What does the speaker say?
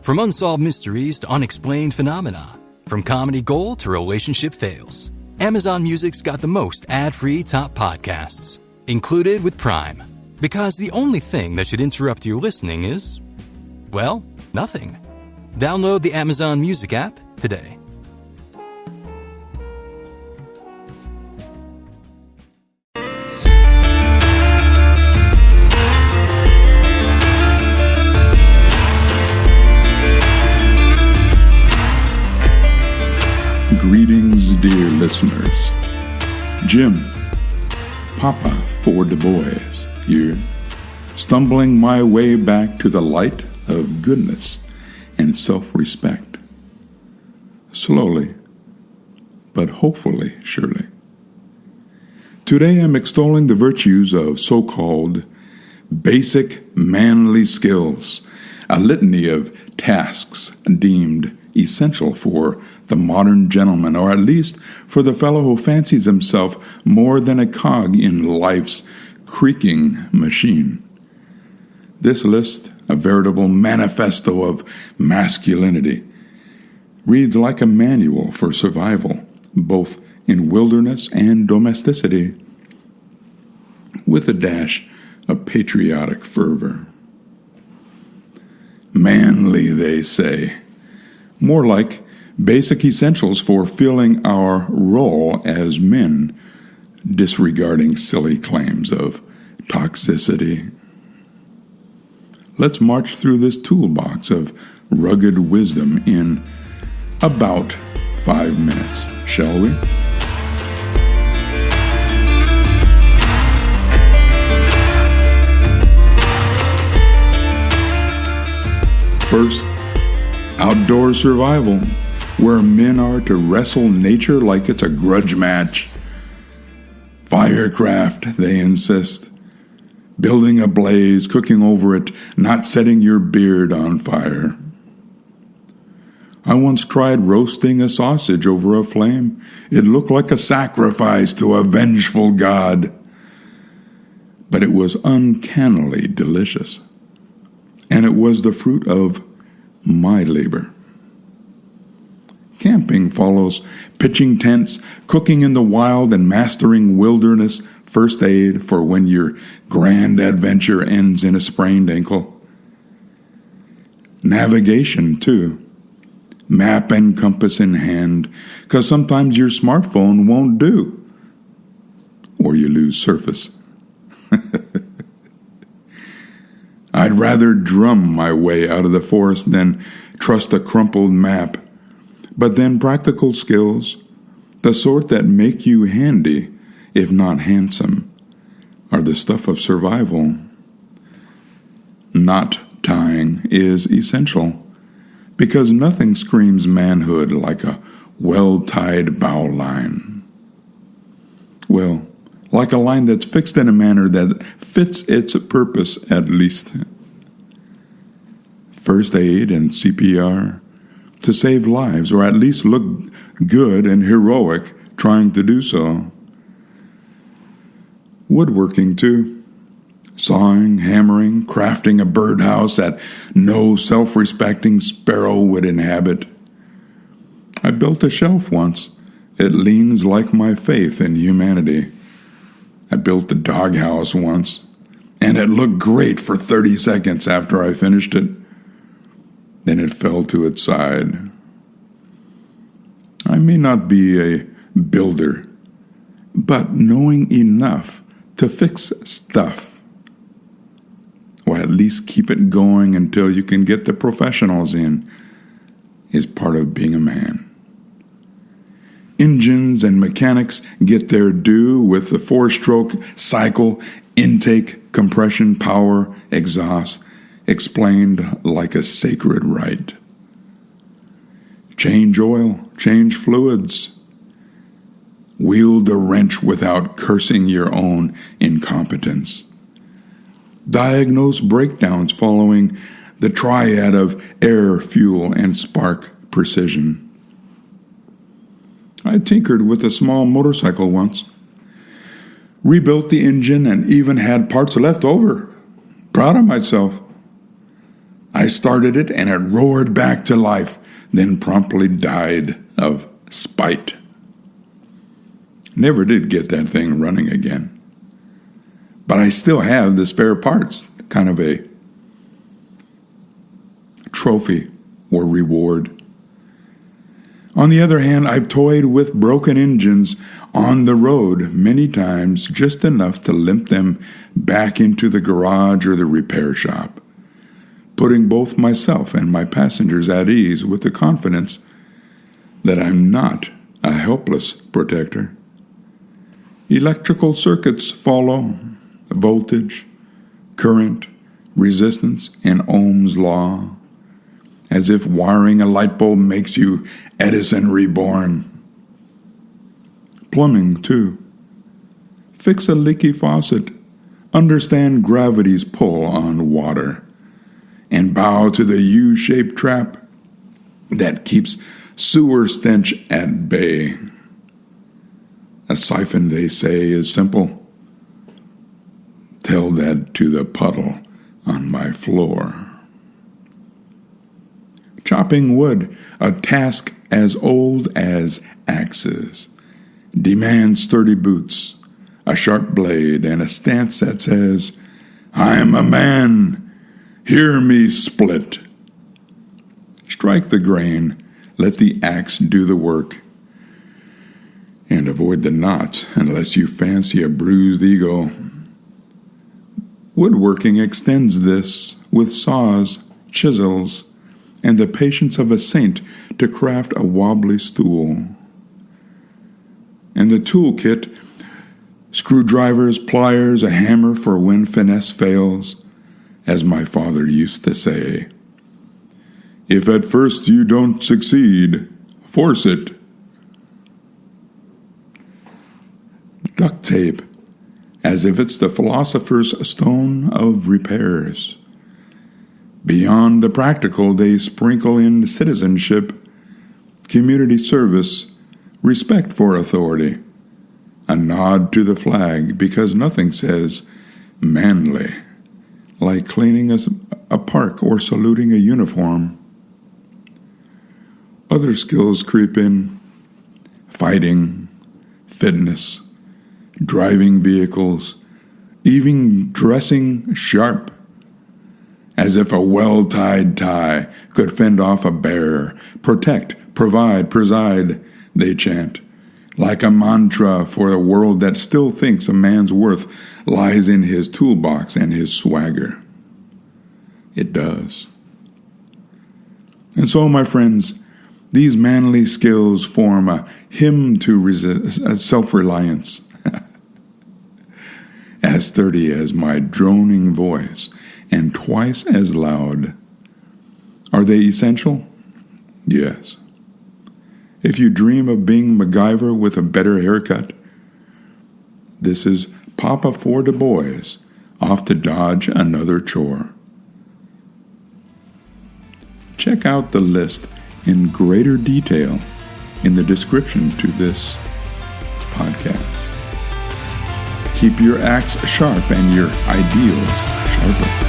From unsolved mysteries to unexplained phenomena, from comedy gold to relationship fails, Amazon Music's got the most ad-free top podcasts, included with Prime. Because the only thing that should interrupt your listening is, well, nothing. Download the Amazon Music app today. Greetings, dear listeners. Jim, Papa for the boys, here, stumbling my way back to the light of goodness and self-respect. Slowly, but hopefully, surely. Today I'm extolling the virtues of so-called basic manly skills, a litany of tasks deemed essential for the modern gentleman, or at least for the fellow who fancies himself more than a cog in life's creaking machine. This list, a veritable manifesto of masculinity, reads like a manual for survival, both in wilderness and domesticity, with a dash of patriotic fervor. Manly, they say. More like basic essentials for filling our role as men, disregarding silly claims of toxicity. Let's march through this toolbox of rugged wisdom in about 5 minutes, shall we? First, outdoor survival, where men are to wrestle nature like it's a grudge match. Firecraft, they insist. Building a blaze, cooking over it, not setting your beard on fire. I once tried roasting a sausage over a flame. It looked like a sacrifice to a vengeful god. But it was uncannily delicious. And it was the fruit of my labor. Camping follows pitching tents, cooking in the wild, and mastering wilderness first aid for when your grand adventure ends in a sprained ankle. Navigation, too. Map and compass in hand, because sometimes your smartphone won't do, or you lose surface. I'd rather drum my way out of the forest than trust a crumpled map. But then practical skills, the sort that make you handy, if not handsome, are the stuff of survival. Knot tying is essential, because nothing screams manhood like a well-tied bowline. Well, like a line that's fixed in a manner that fits its purpose at least. First aid and CPR to save lives, or at least look good and heroic trying to do so. Woodworking, too. Sawing, hammering, crafting a birdhouse that no self-respecting sparrow would inhabit. I built a shelf once. It leans like my faith in humanity. I built a doghouse once, and it looked great for 30 seconds after I finished it. Then it fell to its side. I may not be a builder, but knowing enough to fix stuff, or at least keep it going until you can get the professionals in, is part of being a man. Engines and mechanics get their due with the 4-stroke cycle, intake, compression, power, exhaust, explained like a sacred rite. Change oil, change fluids. Wield a wrench without cursing your own incompetence. Diagnose breakdowns following the triad of air, fuel, and spark precision. I tinkered with a small motorcycle once. Rebuilt the engine and even had parts left over. Proud of myself. I started it and it roared back to life, then promptly died of spite. Never did get that thing running again. But I still have the spare parts, kind of a trophy or reward. On the other hand, I've toyed with broken engines on the road many times, just enough to limp them back into the garage or the repair shop, putting both myself and my passengers at ease with the confidence that I'm not a helpless protector. Electrical circuits follow voltage, current, resistance, and Ohm's law, as if wiring a light bulb makes you Edison reborn. Plumbing, too. Fix a leaky faucet, understand gravity's pull on water, and bow to the U-shaped trap that keeps sewer stench at bay. A siphon, they say, is simple. Tell that to the puddle on my floor. Chopping wood, a task as old as axes, demands sturdy boots, a sharp blade, and a stance that says, I'm a man, hear me split. Strike the grain, let the axe do the work, and avoid the knots unless you fancy a bruised ego. Woodworking extends this with saws, chisels, and the patience of a saint to craft a wobbly stool. And the toolkit, screwdrivers, pliers, a hammer for when finesse fails, as my father used to say. If at first you don't succeed, force it. Duct tape, as if it's the philosopher's stone of repairs. Beyond the practical, they sprinkle in citizenship, community service, respect for authority, a nod to the flag, because nothing says manly like cleaning a park or saluting a uniform. Other skills creep in: fighting, fitness, driving vehicles, even dressing sharp, as if a well-tied tie could fend off a bear. Protect, provide, preside, they chant, like a mantra for a world that still thinks a man's worth lies in his toolbox and his swagger. It does. And so, my friends, these manly skills form a hymn to self-reliance, as sturdy as my droning voice and twice as loud. Are they essential? Yes. If you dream of being MacGyver with a better haircut, this is Papa for the boys, off to dodge another chore. Check out the list in greater detail in the description to this podcast. Keep your axe sharp and your ideals sharper.